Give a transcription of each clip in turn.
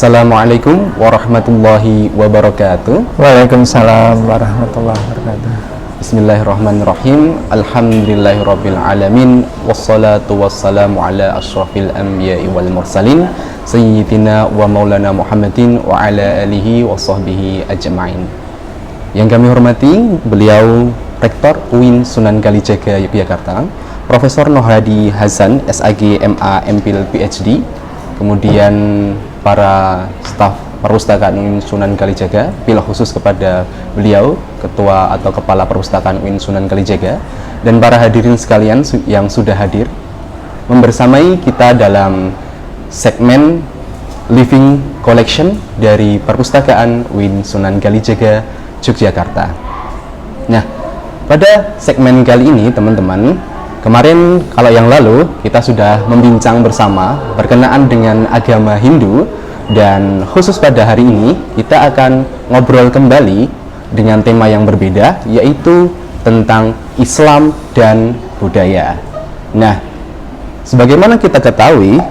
Assalamualaikum warahmatullahi wabarakatuh. Waalaikumsalam warahmatullahi wabarakatuh. Bismillahirrahmanirrahim. Alhamdulillahirabbil alamin wassalatu wassalamu ala asyrafil anbiya'i wal mursalin sayyidina wa maulana Muhammadin wa ala alihi wa sahbihi ajma'in. Yang kami hormati beliau Rektor UIN Sunan Kalijaga Yogyakarta, Profesor Nohadi Hasan SAG MA MPhil PhD, kemudian para staf perpustakaan UIN Sunan Kalijaga, bila khusus kepada beliau Ketua atau Kepala Perpustakaan UIN Sunan Kalijaga, dan para hadirin sekalian yang sudah hadir membersamai kita dalam segmen Living Collection dari Perpustakaan UIN Sunan Kalijaga Yogyakarta. Nah, pada segmen kali ini teman-teman, kemarin kalau yang lalu kita sudah membincang bersama berkenaan dengan agama Hindu, dan khusus pada hari ini kita akan ngobrol kembali dengan tema yang berbeda, yaitu tentang Islam dan budaya. Nah, sebagaimana kita ketahui,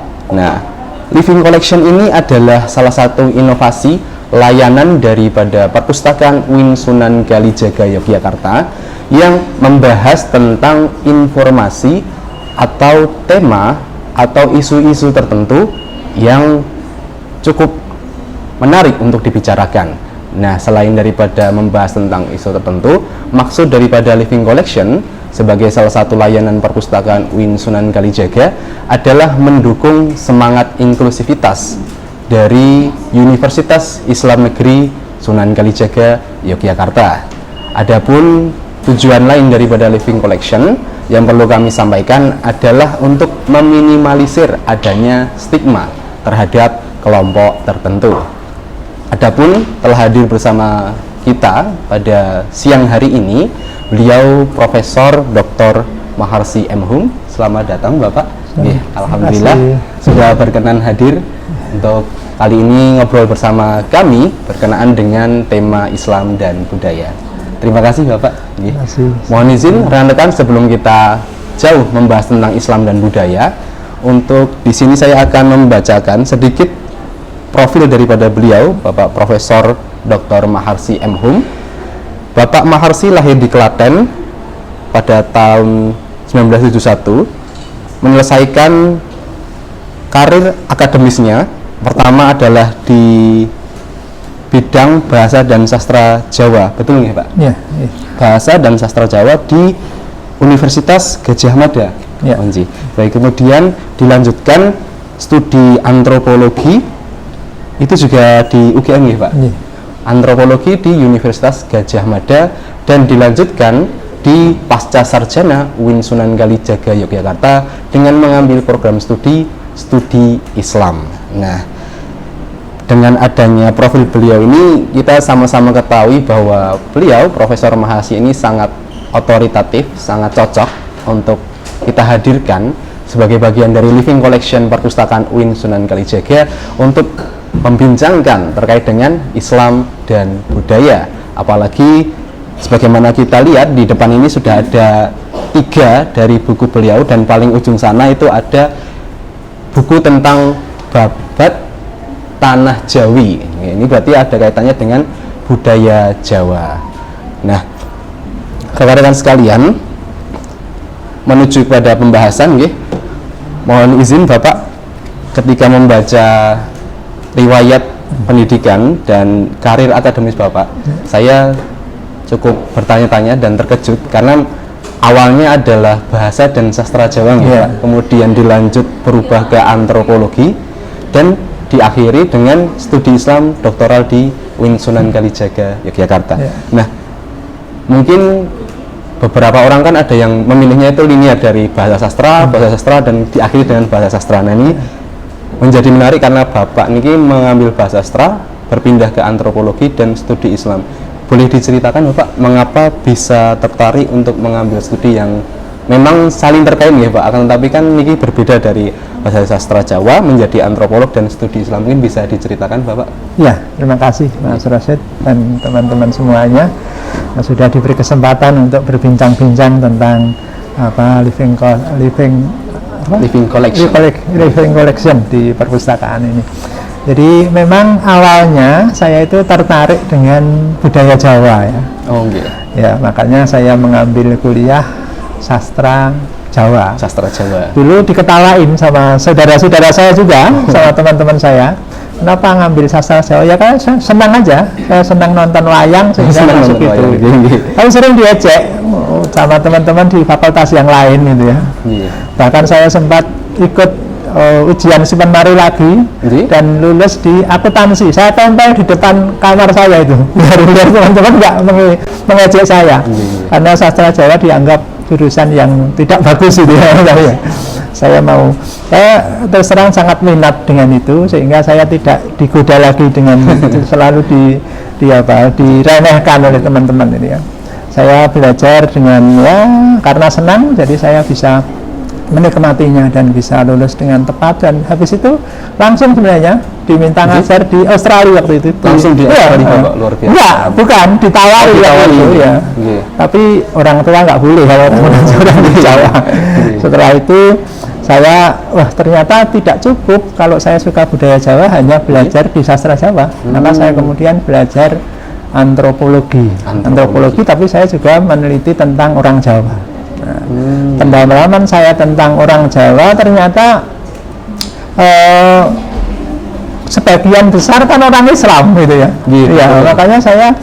Living Collection ini adalah salah satu inovasi layanan daripada Perpustakaan UIN Sunan Kalijaga Yogyakarta yang membahas tentang informasi atau tema atau isu-isu tertentu yang cukup menarik untuk dibicarakan. Nah, selain daripada membahas tentang isu tertentu, maksud daripada Living Collection sebagai salah satu layanan Perpustakaan UIN Sunan Kalijaga adalah mendukung semangat inklusivitas dari Universitas Islam Negeri Sunan Kalijaga Yogyakarta. Adapun tujuan lain daripada Living Collection yang perlu kami sampaikan adalah untuk meminimalisir adanya stigma terhadap kelompok tertentu. Adapun telah hadir bersama kita pada siang hari ini beliau Profesor Dr. Maharsi M. Hum. Selamat datang Bapak. Alhamdulillah sudah berkenan hadir untuk kali ini ngobrol bersama kami berkenaan dengan tema Islam dan budaya. Terima kasih Bapak. Mohon izin rekan-rekan, sebelum kita jauh membahas tentang Islam dan budaya, untuk di sini saya akan membacakan sedikit profil daripada beliau, Bapak Profesor Dr. Maharsi M. Hum. Bapak Maharsi lahir di Klaten pada tahun 1971, menyelesaikan karir akademisnya pertama adalah di bidang bahasa dan sastra Jawa, betul nggak Pak? Ya, Bahasa dan sastra Jawa di Universitas Gadjah Mada. Ya. Baik, kemudian dilanjutkan studi antropologi, itu juga di UGM ya Pak? Ya. Antropologi di Universitas Gadjah Mada, dan dilanjutkan di Pasca Sarjana UIN Sunan Kalijaga Yogyakarta dengan mengambil program studi Islam. Nah, dengan adanya profil beliau ini, kita sama-sama ketahui bahwa beliau, Profesor Maharsi ini sangat otoritatif, sangat cocok untuk kita hadirkan sebagai bagian dari Living Collection Perpustakaan UIN Sunan Kalijaga untuk membincangkan terkait dengan Islam dan budaya. Apalagi sebagaimana kita lihat di depan ini sudah ada 3 dari buku beliau, dan paling ujung sana itu ada buku tentang babat tanah Jawi. Ini berarti ada kaitannya dengan budaya Jawa. Nah, rekan-rekan sekalian, menuju pada pembahasan, mohon izin Bapak, ketika membaca riwayat pendidikan dan karir akademis Bapak, saya cukup bertanya-tanya dan terkejut karena awalnya adalah bahasa dan sastra Jawa, kemudian dilanjut berubah ke antropologi, dan diakhiri dengan studi Islam doktoral di UIN Sunan Kalijaga Yogyakarta. Nah, mungkin beberapa orang kan ada yang memilihnya itu linear dari bahasa sastra, dan diakhiri dengan bahasa sastra. Nah, ini menjadi menarik karena Bapak ini mengambil bahasa sastra, berpindah ke antropologi dan studi Islam. Boleh diceritakan Bapak mengapa bisa tertarik untuk mengambil studi yang memang saling terkait ya Pak, akan tetapi kan ini berbeda dari bahasa sastra Jawa menjadi antropolog dan studi Islam. Mungkin bisa diceritakan Bapak? Ya, terima kasih Mas Rasid dan teman-teman semuanya sudah diberi kesempatan untuk berbincang-bincang tentang Living Collection di perpustakaan ini. Jadi memang awalnya saya itu tertarik dengan budaya Jawa ya. Oh, nggih. Ya, makanya saya mengambil kuliah sastra Jawa. Sastra Jawa. Dulu diketawain sama saudara-saudara saya juga, sama teman-teman saya. Kenapa ngambil sastra Jawa? Ya kan senang aja. Saya senang nonton wayang sehingga Senang masuk nonton itu. wayang. Tapi sering diejek sama teman-teman di fakultas yang lain gitu ya. Iya. Bahkan saya sempat ikut ujian Simpan Maru lagi dan lulus di akuntansi. Saya tempel di depan kamar saya itu biar teman-teman nggak mengejek saya karena sastra Jawa dianggap jurusan yang tidak bagus itu ya. Saya terus terang sangat minat dengan itu sehingga saya tidak digoda lagi dengan selalu diremehkan oleh teman-teman ini ya. Saya belajar dengan karena senang, jadi saya bisa menikmatinya dan bisa lulus dengan tepat, dan habis itu langsung sebenarnya diminta ngajar di Australia waktu itu. Langsung di Australia, Bapak, luar biasa. Enggak, bukan ditawari waktu itu ya. Tapi orang tua nggak boleh kalau orang di Jawa. Setelah itu saya ternyata tidak cukup kalau saya suka budaya Jawa hanya belajar di sastra Jawa. Maka saya kemudian belajar antropologi, tapi saya juga meneliti tentang orang Jawa. Pendalaman saya tentang orang Jawa ternyata sebagian besar kan orang Islam gitu ya. Makanya saya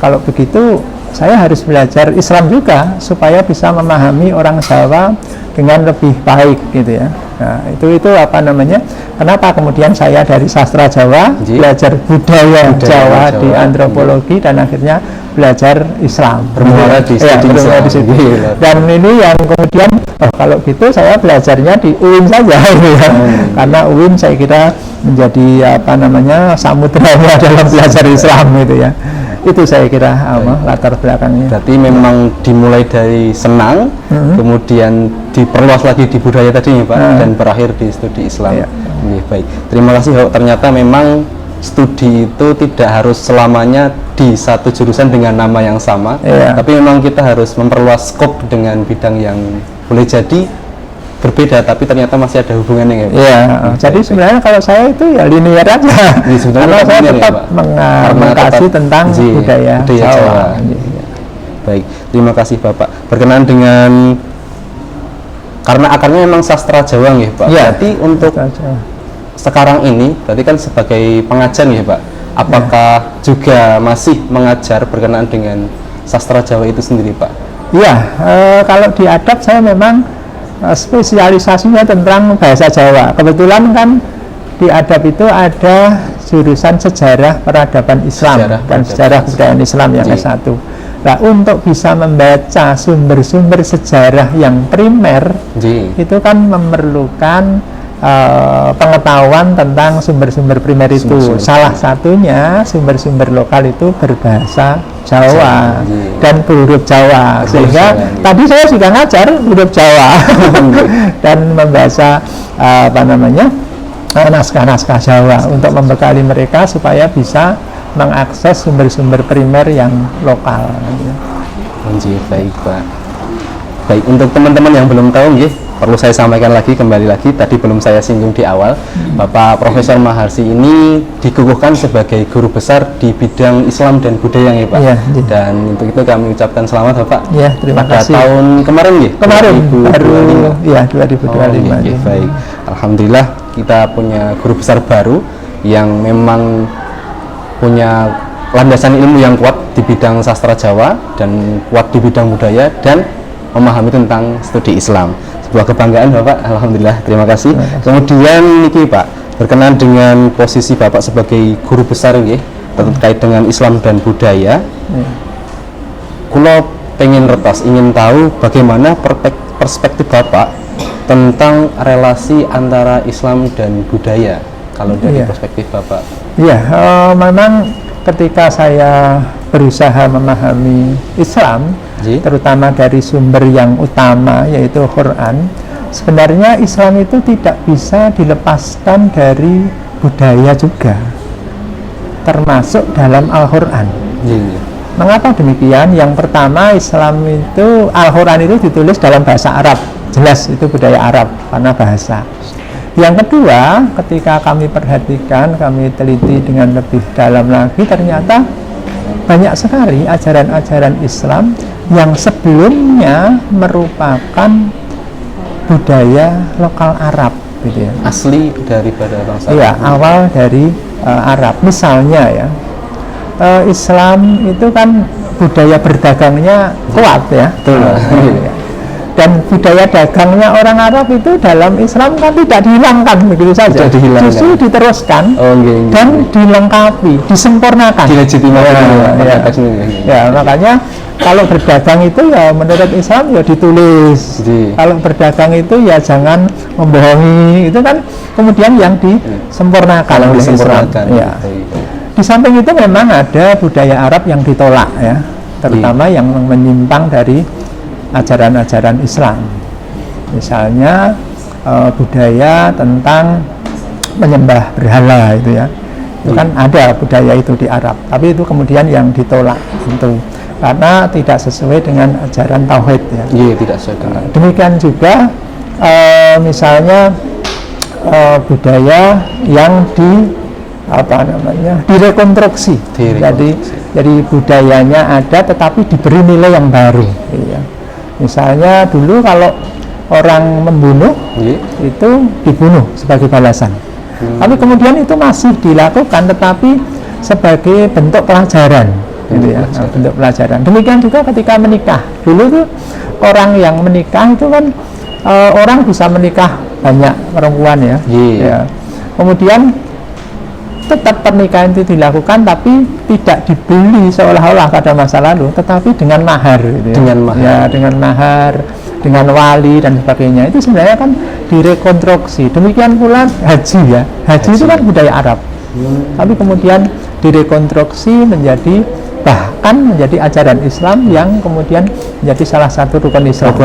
kalau begitu saya harus belajar Islam juga supaya bisa memahami orang Jawa dengan lebih baik gitu ya. Nah, itu apa namanya? Kenapa kemudian saya dari sastra Jawa belajar budaya Jawa di antropologi dan akhirnya belajar Islam. Bermuara di situ. Dan ini yang kemudian kalau gitu saya belajarnya di UIN saja gitu ya. Karena UIN saya kira menjadi apa namanya samudranya dalam belajar Islam gitu ya. Itu saya kira latar belakangnya. Berarti memang dimulai dari senang, kemudian diperluas lagi di budaya tadi ya Pak, dan berakhir di studi Islam. Baik, terima kasih Pak. Ternyata memang studi itu tidak harus selamanya di satu jurusan dengan nama yang sama, tapi memang kita harus memperluas skop dengan bidang yang boleh jadi berbeda, tapi ternyata masih ada hubungannya ya Pak. Jadi sebenarnya kalau saya itu ya linear aja, karena saya tetap mengkaji tentang budaya Jawa. Baik, terima kasih Bapak. Berkenaan dengan karena akarnya memang sastra Jawa ya Pak. Berarti untuk sekarang ini, berarti kan sebagai pengajar ya Pak, apakah juga masih mengajar berkenaan dengan sastra Jawa itu sendiri Pak? Kalau di adab saya memang spesialisasinya tentang bahasa Jawa. Kebetulan kan di adab itu ada jurusan sejarah peradaban Islam dan sejarah kebudayaan Islam yang S1. Nah, untuk bisa membaca sumber-sumber sejarah yang primer itu kan memerlukan pengetahuan tentang sumber-sumber primer itu. Salah satunya sumber-sumber lokal itu berbahasa Jawa dan berhuruf Jawa. Sehingga tadi saya juga ngajar huruf Jawa dan membaca naskah-naskah Jawa untuk membekali mereka supaya bisa mengakses sumber-sumber primer yang lokal. Baik Pak. Baik, untuk teman-teman yang belum tahu perlu saya sampaikan kembali lagi, tadi belum saya singgung di awal, Bapak Profesor Maharsi ini dikukuhkan sebagai guru besar di bidang Islam dan budaya ya Pak. Dan untuk itu kami ucapkan selamat Bapak. Terima kasih. Tahun kemarin Kemarin 2025. Baik. Alhamdulillah kita punya guru besar baru yang memang punya landasan ilmu yang kuat di bidang sastra Jawa dan kuat di bidang budaya dan memahami tentang studi Islam. Sebuah kebanggaan Bapak, alhamdulillah, terima kasih. Kemudian niki Pak, berkenaan dengan posisi Bapak sebagai guru besar terkait dengan Islam dan budaya. Kulo pengen retas, ingin tahu bagaimana perspektif Bapak tentang relasi antara Islam dan budaya kalau dari perspektif Bapak. Memang ketika saya berusaha memahami Islam, terutama dari sumber yang utama yaitu Quran, sebenarnya Islam itu tidak bisa dilepaskan dari budaya juga, termasuk dalam Al-Quran. Mengapa demikian? Yang pertama, Islam itu Al-Quran itu ditulis dalam bahasa Arab, jelas itu budaya Arab karena bahasa. Yang kedua, ketika kami perhatikan, kami teliti dengan lebih dalam lagi, ternyata banyak sekali ajaran-ajaran Islam yang sebelumnya merupakan budaya lokal Arab, gitu ya. Asli daripada bangsa. Iya, awal dari Arab. Misalnya ya, Islam itu kan budaya berdagangnya kuat ya. Betul. Iya. Dan budaya dagangnya orang Arab itu dalam Islam kan tidak dihilangkan begitu saja, Tidak dihilangkan. justru diteruskan dan dilengkapi, disempurnakan. Ya, makanya kalau berdagang itu ya menurut Islam ya ditulis. Kalau berdagang itu ya jangan membohongi, itu kan kemudian yang disempurnakan oleh Islam. Ya. Di samping itu memang ada budaya Arab yang ditolak ya, terutama yang menyimpang dari ajaran-ajaran Islam. Misalnya budaya tentang menyembah berhala itu ya. Itu kan ada budaya itu di Arab, tapi itu kemudian yang ditolak tentu karena tidak sesuai dengan ajaran tauhid ya. Iya, tidak sesuai dengan. Demikian juga misalnya budaya yang direkonstruksi. Jadi budayanya ada tetapi diberi nilai yang baru ya. Misalnya dulu kalau orang membunuh itu dibunuh sebagai balasan, tapi kemudian itu masih dilakukan tetapi sebagai bentuk pelajaran, gitu ya, bentuk pelajaran. Demikian juga ketika menikah, dulu tuh orang yang menikah itu kan orang bisa menikah banyak perempuan ya, ya. Kemudian tetap pernikahan itu dilakukan tapi tidak dibeli seolah-olah pada masa lalu, tetapi dengan mahar gitu ya. Dengan mahar, dengan wali dan sebagainya. Itu sebenarnya kan direkonstruksi. Demikian pula haji ya. Haji itu kan budaya Arab. Tapi kemudian direkonstruksi bahkan menjadi ajaran Islam yang kemudian menjadi salah satu rukun Islam.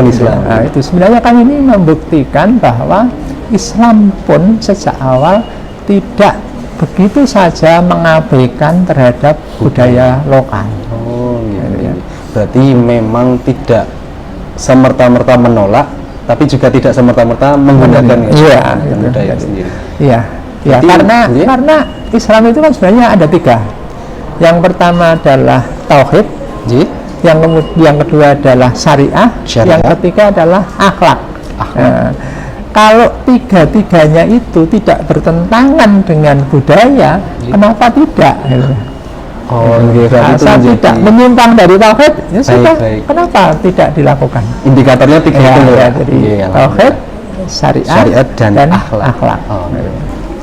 Nah, itu sebenarnya kan ini membuktikan bahwa Islam pun sejak awal tidak begitu saja mengabaikan terhadap budaya lokal. Gitu. Berarti memang tidak semerta-merta menolak, tapi juga tidak semerta-merta menggunakan budaya sendiri. Iya, karena Islam itu kan sebenarnya ada 3. Yang pertama adalah tauhid, yang kedua adalah syariah, yang ketiga adalah akhlak. Kalau 3-tiganya itu tidak bertentangan dengan budaya, kenapa tidak? Asal tidak menyimpang dari tauhid, ya sudah. Kenapa tidak dilakukan? Indikatornya 3 itu jadi tauhid, syariat dan akhlak.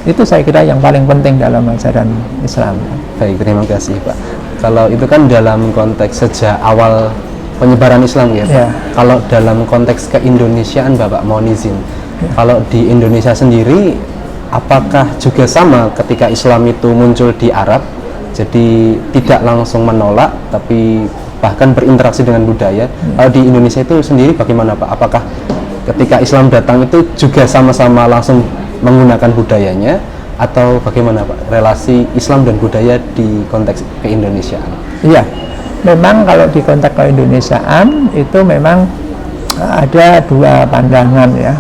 Itu saya kira yang paling penting dalam ajaran Islam. Baik, terima kasih Pak. Kalau itu kan dalam konteks sejak awal penyebaran Islam ya, Pak. Kalau dalam konteks keindonesiaan Bapak mohon izin. Kalau di Indonesia sendiri, apakah juga sama ketika Islam itu muncul di Arab, jadi tidak langsung menolak, tapi bahkan berinteraksi dengan budaya? Kalau di Indonesia itu sendiri bagaimana Pak? Apakah ketika Islam datang itu juga sama-sama langsung menggunakan budayanya, atau bagaimana Pak relasi Islam dan budaya di konteks keindonesiaan? Iya, memang kalau di konteks keindonesiaan itu memang ada 2 pandangan ya.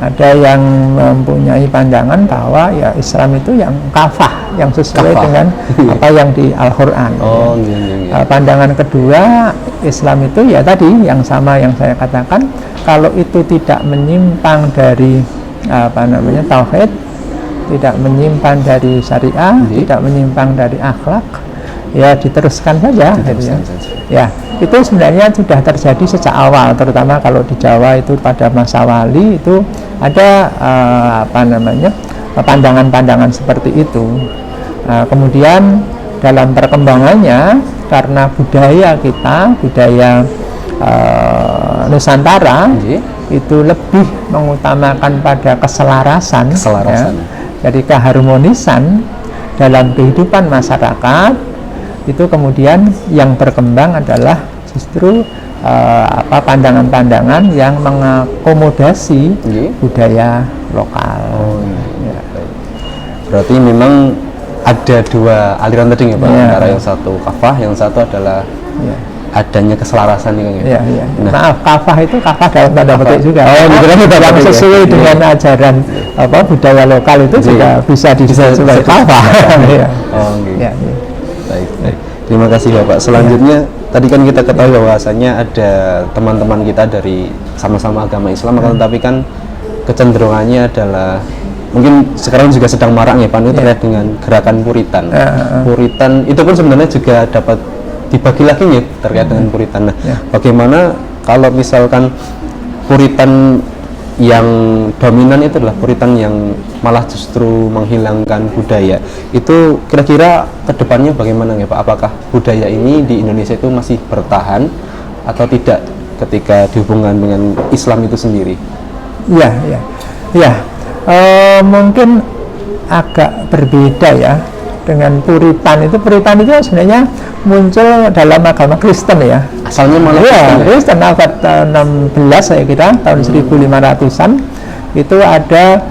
Ada yang mempunyai pandangan bahwa ya Islam itu yang kafah, yang sesuai dengan apa yang di Al-Quran. Pandangan kedua, Islam itu ya tadi yang sama yang saya katakan, kalau itu tidak menyimpang dari tauhid, tidak menyimpang dari syariah, tidak menyimpang dari akhlak, ya diteruskan saja. Ya, itu sebenarnya sudah terjadi sejak awal, terutama kalau di Jawa itu pada masa wali itu ada pandangan-pandangan seperti itu. Kemudian dalam perkembangannya, karena budaya kita, budaya Nusantara itu lebih mengutamakan pada keselarasan. Ya. Jadi keharmonisan dalam kehidupan masyarakat itu kemudian yang berkembang adalah justru pandangan-pandangan yang mengakomodasi budaya lokal. Berarti memang ada 2 aliran tadi ya Pak, antara yang satu kafah, yang satu adalah adanya keselarasan ini. Iya, iya. Nah, Maaf, kafah itu kafah dalam tanda petik juga. Oh, dikira tanda yang petik ya? sesuai dengan ajaran budaya lokal itu juga bisa disebut sebagai kafah. Iya. Oh, gitu. Iya, iya. Baik, baik. Terima kasih Bapak. Selanjutnya tadi kan kita ketahui bahwasanya ada teman-teman kita dari sama-sama agama Islam, akan tetapi kan kecenderungannya adalah mungkin sekarang juga sedang marak ya Pak, itu terkait dengan gerakan Puritan. Puritan itu pun sebenarnya juga dapat dibagi lagi ya terkait dengan Puritan. Nah, bagaimana kalau misalkan Puritan yang dominan itu adalah Puritan yang malah justru menghilangkan budaya, itu kira-kira kedepannya bagaimana ya Pak? Apakah budaya ini di Indonesia itu masih bertahan atau tidak ketika dihubungkan dengan Islam itu sendiri? Iya, iya, iya. Mungkin agak berbeda ya dengan Puritan. Puritan itu sebenarnya muncul dalam agama Kristen ya. Asalnya malah Kristen abad 16 saya kira, tahun 1500-an itu ada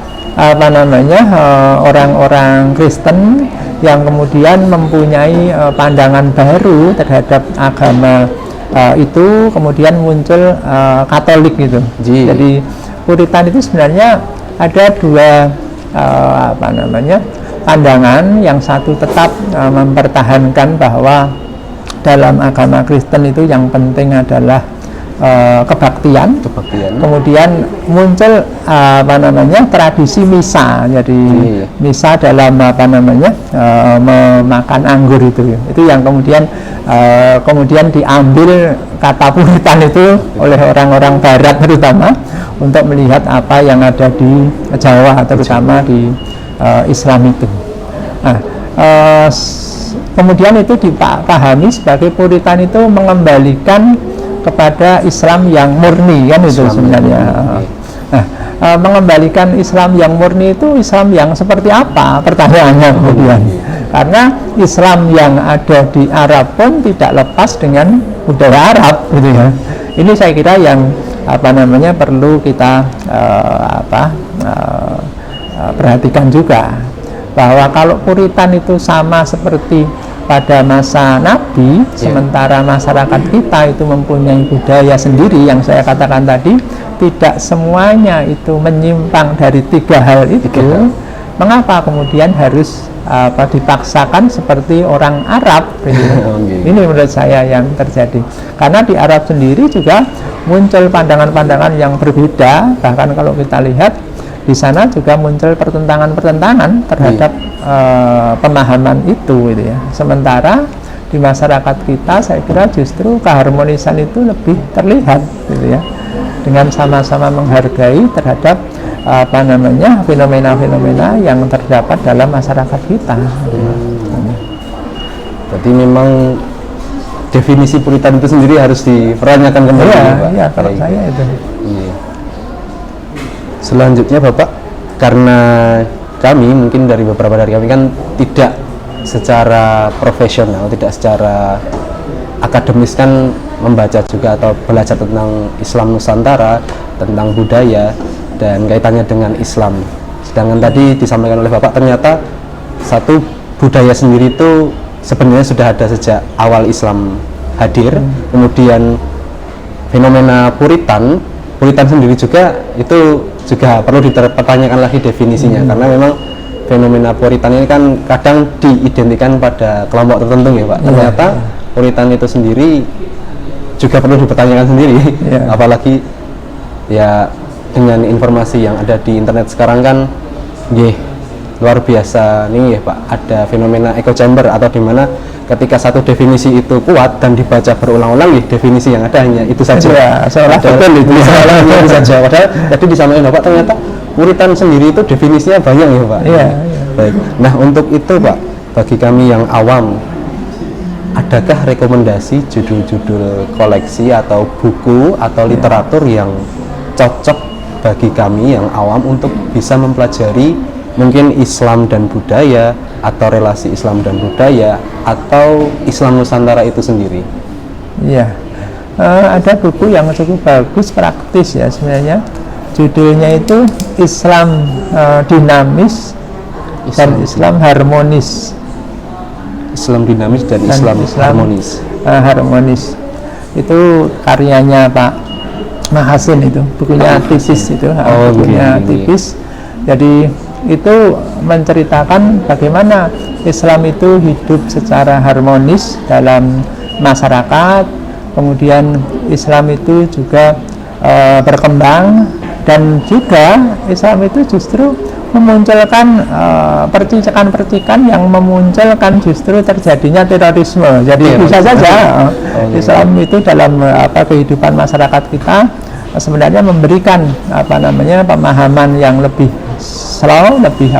orang-orang Kristen yang kemudian mempunyai pandangan baru terhadap agama itu, kemudian muncul Katolik gitu. Jadi Puritan itu sebenarnya ada dua pandangan. Yang satu tetap mempertahankan bahwa dalam agama Kristen itu yang penting adalah kebaktian. Kemudian muncul tradisi misa. Jadi misa dalam memakan anggur itu yang kemudian diambil kata Puritan itu oleh orang-orang Barat terutama untuk melihat apa yang ada di Jawa, terutama di Islam itu. Nah, kemudian itu dipahami sebagai Puritan itu mengembalikan kepada Islam yang murni, kan itu sebenarnya. Nah, mengembalikan Islam yang murni itu Islam yang seperti apa? Pertanyaannya kemudian. Karena Islam yang ada di Arab pun tidak lepas dengan budaya Arab, gitu ya. Ini saya kira yang perlu kita perhatikan juga, bahwa kalau Puritan itu sama seperti pada masa Nabi, sementara masyarakat kita itu mempunyai budaya sendiri yang saya katakan tadi, tidak semuanya itu menyimpang dari tiga hal itu. Mengapa kemudian harus dipaksakan seperti orang Arab? Ini menurut saya yang terjadi. Karena di Arab sendiri juga muncul pandangan-pandangan yang berbeda. Bahkan kalau kita lihat di sana juga muncul pertentangan-pertentangan terhadap pemahaman itu, gitu ya. Sementara di masyarakat kita saya kira justru keharmonisan itu lebih terlihat, gitu ya, dengan sama-sama menghargai terhadap fenomena-fenomena yang terdapat dalam masyarakat kita. Berarti memang definisi Puritan itu sendiri harus dipertanyakan kembali, Pak. Iya, kalau saya itu. Iya. Selanjutnya Bapak, karena kami mungkin dari beberapa dari kami kan tidak secara profesional, tidak secara akademis kan membaca juga atau belajar tentang Islam Nusantara, tentang budaya dan kaitannya dengan Islam. Sedangkan tadi disampaikan oleh Bapak, ternyata satu budaya sendiri itu sebenarnya sudah ada sejak awal Islam hadir. Kemudian fenomena Puritan sendiri juga itu juga perlu dipertanyakan lagi definisinya, karena memang fenomena Puritan ini kan kadang diidentikan pada kelompok tertentu ya Pak. Ternyata Puritan itu sendiri juga perlu dipertanyakan sendiri. Apalagi ya dengan informasi yang ada di internet sekarang kan luar biasa nih ya Pak, ada fenomena echo chamber, atau dimana ketika satu definisi itu kuat dan dibaca berulang-ulang, definisi yang ada hanya itu saja, seolah itu saja. Padahal tadi disampaikan Bapak, ternyata Puritan sendiri itu definisinya banyak ya Pak. Baik. Nah, untuk itu Pak, bagi kami yang awam, adakah rekomendasi judul-judul koleksi atau buku atau literatur yang cocok bagi kami yang awam untuk bisa mempelajari mungkin Islam dan budaya, atau relasi Islam dan budaya, atau Islam Nusantara itu sendiri? Iya, ada buku yang cukup bagus, praktis ya sebenarnya. Judulnya itu Islam Dinamis dan Islam Harmonis. Islam Dinamis dan Islam Harmonis. Harmonis. itu karyanya Pak Mahasin, itu bukunya tipis itu, bukunya tipis. Jadi itu menceritakan bagaimana Islam itu hidup secara harmonis dalam masyarakat, kemudian Islam itu juga berkembang, dan juga Islam itu justru memunculkan percikan-percikan yang memunculkan justru terjadinya terorisme. Jadi bisa saja Islam itu dalam kehidupan masyarakat kita sebenarnya memberikan pemahaman yang lebih slow, lebih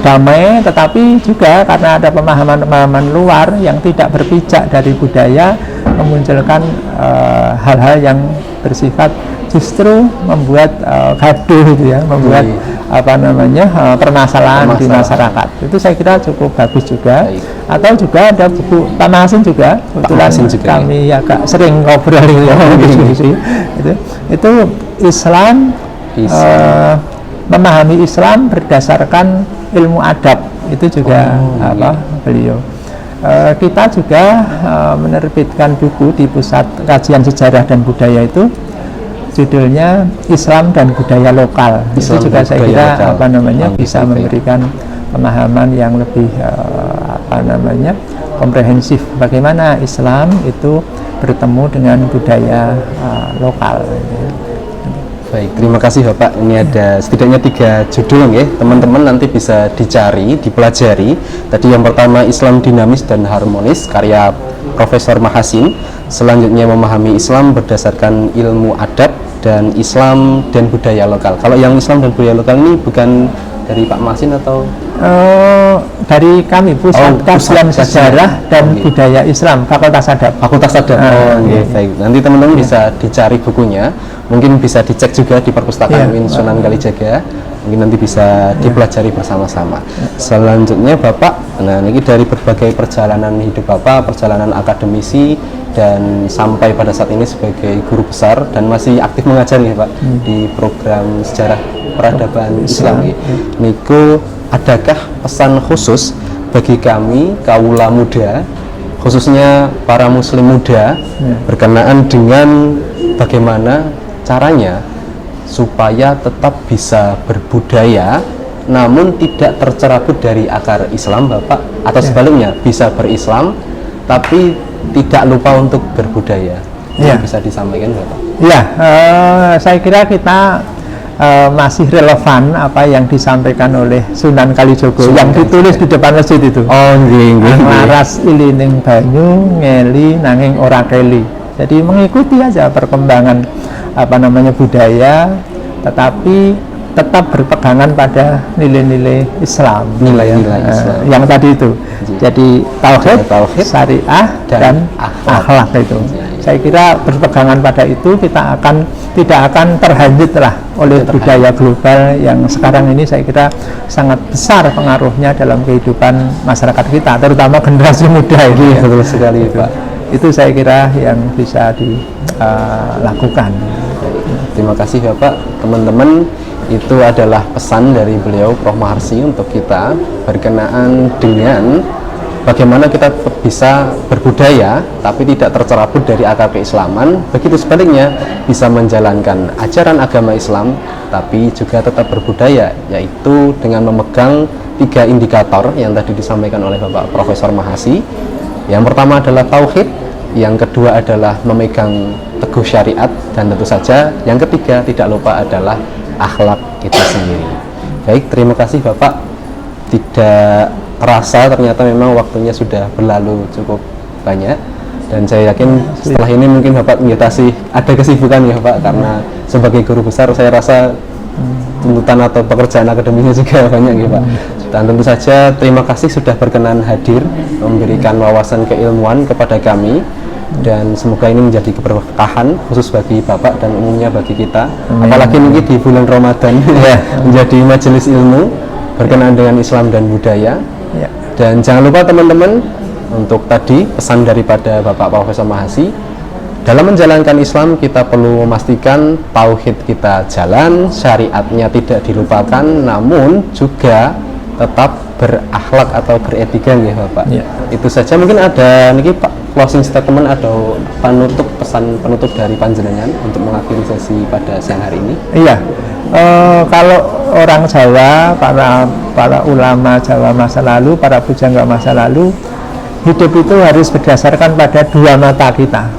damai, tetapi juga karena ada pemahaman-pemahaman luar yang tidak berpijak dari budaya, memunculkan hal-hal yang bersifat justru membuat gaduh gitu ya, membuat permasalahan di masasyarakat. Itu saya kira cukup bagus juga. Atau juga ada buku Pak Mahasin juga, kebetulan kami agak sering ngobrol ya, diskusi. Itu Islam, memahami Islam berdasarkan ilmu adab, itu juga beliau. Kita juga menerbitkan buku di Pusat Kajian Sejarah dan Budaya, itu judulnya Islam dan Budaya Lokal. Itu juga saya kira bisa memberikan pemahaman yang lebih komprehensif bagaimana Islam itu bertemu dengan budaya lokal. Baik, terima kasih Bapak. Ini ada setidaknya 3 judul ya, teman-teman nanti bisa dicari, dipelajari. Tadi yang pertama Islam Dinamis dan Harmonis, karya Profesor Mahasin. Selanjutnya memahami Islam berdasarkan ilmu adab, dan Islam dan budaya lokal. Kalau yang Islam dan budaya lokal ini bukan dari Pak Mahasin atau? Dari kami, Pusat Kajian Sejarah dan Budaya Islam, Fakultas Adab. Fakultas Adab. Baik. Nanti teman-teman bisa dicari bukunya. Mungkin bisa dicek juga di perpustakaan UIN Sunan Kalijaga. Mungkin nanti bisa dipelajari bersama-sama. Selanjutnya Bapak, nah ini dari berbagai perjalanan hidup Bapak, perjalanan akademisi, dan sampai pada saat ini sebagai guru besar dan masih aktif mengajar nih Pak di program sejarah peradaban Islam. Niku, adakah pesan khusus bagi kami kaula muda, khususnya para muslim muda, berkenaan dengan bagaimana caranya supaya tetap bisa berbudaya namun tidak tercerabut dari akar Islam Bapak, atau sebaliknya bisa berislam tapi tidak lupa untuk berbudaya? Bisa disampaikan Bapak? Saya kira kita masih relevan apa yang disampaikan oleh Sunan Kalijogo yang ditulis di depan masjid itu. Laras ilining banyu ngeli nanging ora keli. Jadi mengikuti aja perkembangan budaya, tetapi tetap berpegangan pada nilai-nilai Islam. Nilai-nilai Islam. Yang tadi itu. Jadi tauhid, syariah dan akhlak itu. Saya kira berpegangan pada itu kita tidak akan terhanyut lah oleh budaya global yang sekarang ini saya kira sangat besar pengaruhnya dalam kehidupan masyarakat kita, terutama generasi muda ini. Betul sekali Pak. Itu saya kira yang bisa dilakukan. Terima kasih Bapak. Teman-teman, itu adalah pesan dari beliau Prof. Maharsi untuk kita berkenaan dengan bagaimana kita bisa berbudaya tapi tidak tercerabut dari akar keislaman, begitu sebaliknya bisa menjalankan ajaran agama Islam tapi juga tetap berbudaya, yaitu dengan memegang 3 indikator yang tadi disampaikan oleh Bapak Profesor Mahasi. Yang pertama adalah tauhid, yang kedua adalah memegang teguh syariat, dan tentu saja yang ketiga tidak lupa adalah akhlak itu sendiri. Baik, terima kasih Bapak. Tidak terasa ternyata memang waktunya sudah berlalu cukup banyak, dan saya yakin setelah ini mungkin Bapak masih ada kesibukan ya Pak, karena sebagai guru besar saya rasa tuntutan atau pekerjaan akademisnya juga banyak ya Pak. Dan tentu saja terima kasih sudah berkenan hadir memberikan wawasan keilmuan kepada kami, dan semoga ini menjadi keberkahan khusus bagi Bapak dan umumnya bagi kita. Apalagi mungkin di bulan Ramadan menjadi majelis ilmu berkenaan dengan Islam dan budaya. Dan jangan lupa teman-teman, untuk tadi pesan daripada Bapak Profesor Mahasi, dalam menjalankan Islam kita perlu memastikan tauhid kita jalan, syariatnya tidak dilupakan, namun juga tetap berakhlak atau beretika ya Bapak. Itu saja. Mungkin ada niki Pak closing statement atau pesan penutup dari panjenengan untuk mengakhiri sesi pada siang hari ini? Iya, kalau orang Jawa, para ulama Jawa masa lalu, para pujangga masa lalu, hidup itu harus berdasarkan pada dua mata kita.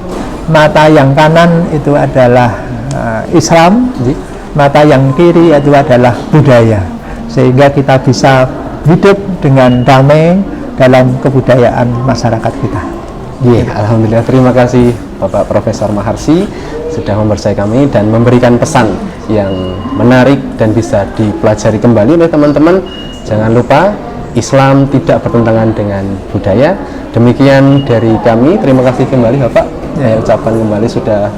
Mata yang kanan itu adalah Islam, mata yang kiri itu adalah budaya, sehingga kita bisa hidup dengan damai dalam kebudayaan masyarakat kita. Iya, alhamdulillah, terima kasih Bapak Profesor Maharsi sudah membersamai kami dan memberikan pesan yang menarik dan bisa dipelajari kembali oleh teman-teman. Jangan lupa Islam tidak bertentangan dengan budaya. Demikian dari kami, terima kasih kembali Bapak. Saya ucapkan kembali sudah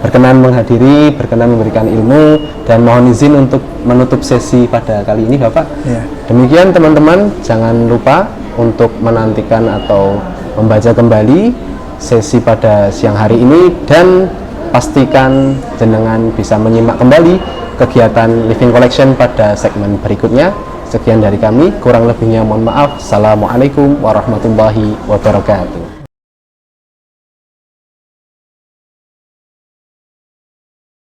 berkenan menghadiri, berkenan memberikan ilmu, dan mohon izin untuk menutup sesi pada kali ini Bapak. Ya. Demikian teman-teman, jangan lupa untuk menantikan atau membaca kembali sesi pada siang hari ini, dan pastikan jenengan bisa menyimak kembali kegiatan Living Collection pada segmen berikutnya. Sekian dari kami, kurang lebihnya mohon maaf. Assalamualaikum warahmatullahi wabarakatuh.